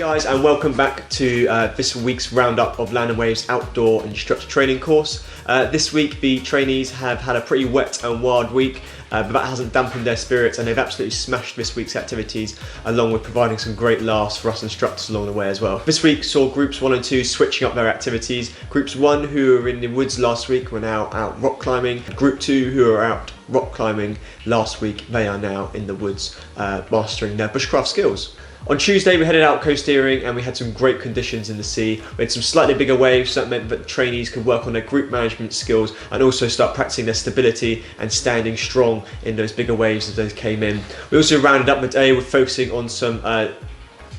guys, and welcome back to this week's roundup of Land and Waves outdoor instructor training course. This week the trainees have had a pretty wet and wild week, but that hasn't dampened their spirits, and they've absolutely smashed this week's activities, along with providing some great laughs for us instructors along the way as well. This week saw groups 1 and 2 switching up their activities. Groups 1, who were in the woods last week, were now out rock climbing. Group 2, who were out rock climbing last week, they are now in the woods mastering their bushcraft skills. On Tuesday we headed out coast steering and we had some great conditions in the sea. We had some slightly bigger waves, so that meant that the trainees could work on their group management skills and also start practicing their stability and standing strong in those bigger waves as those came in. We also rounded up the day with focusing on some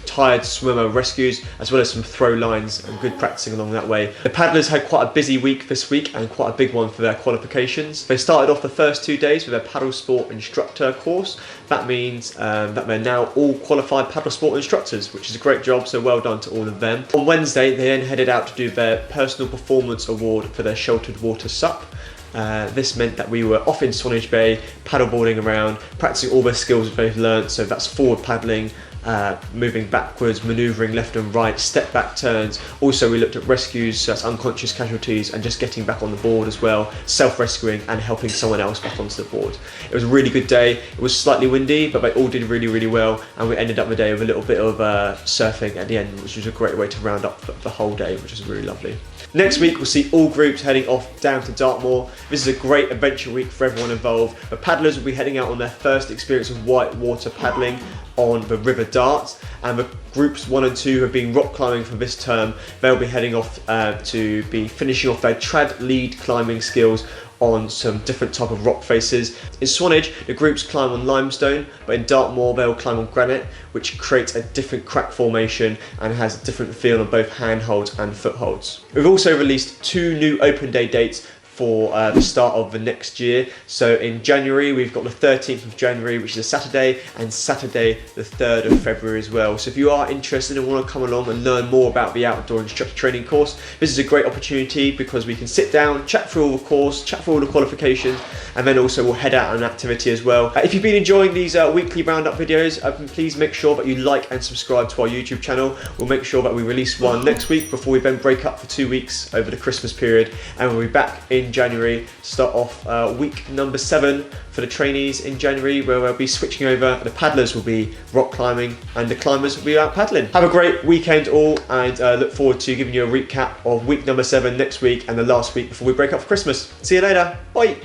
tired swimmer rescues, as well as some throw lines and good practicing along that way. The paddlers had quite a busy week this week and quite a big one for their qualifications. They started off the first 2 days with their paddle sport instructor course. That means that they're now all qualified paddle sport instructors, which is a great job, so well done to all of them. On Wednesday they then headed out to do their personal performance award for their sheltered water SUP. This meant that we were off in Swanage Bay, paddleboarding around, practicing all the skills that they've learned, so that's forward paddling, moving backwards, manoeuvring left and right, step back turns. Also we looked at rescues, so that's unconscious casualties, and just getting back on the board as well, self-rescuing and helping someone else back onto the board. It was a really good day. It was slightly windy, but they all did really well, and we ended up the day with a little bit of surfing at the end, which was a great way to round up the whole day, which was really lovely. Next week we'll see all groups heading off down to Dartmoor. This is a great adventure week for everyone involved. The paddlers will be heading out on their first experience of white water paddling on the River Dart, and the groups 1 and 2 have been rock climbing for this term. They'll be heading off to be finishing off their trad lead climbing skills on some different type of rock faces. In Swanage, the groups climb on limestone, but in Dartmoor they'll climb on granite, which creates a different crack formation and has a different feel on both handholds and footholds. We've also released 2 new open day dates for the start of the next year. So in January we've got the 13th of January, which is a Saturday, and Saturday the 3rd of February as well. So if you are interested and want to come along and learn more about the outdoor instructor training course, this is a great opportunity because we can sit down, chat through all the course, chat through all the qualifications, and then also we'll head out on an activity as well. If you've been enjoying these weekly roundup videos, please make sure that you like and subscribe to our YouTube channel. We'll make sure that we release one next week before we then break up for 2 weeks over the Christmas period, and we'll be back in January to start off week number 7 for the trainees in January, where we'll be switching over. The paddlers will be rock climbing and the climbers will be out paddling. Have a great weekend all, and look forward to giving you a recap of week number 7 next week and the last week before we break up for Christmas. See you later, bye.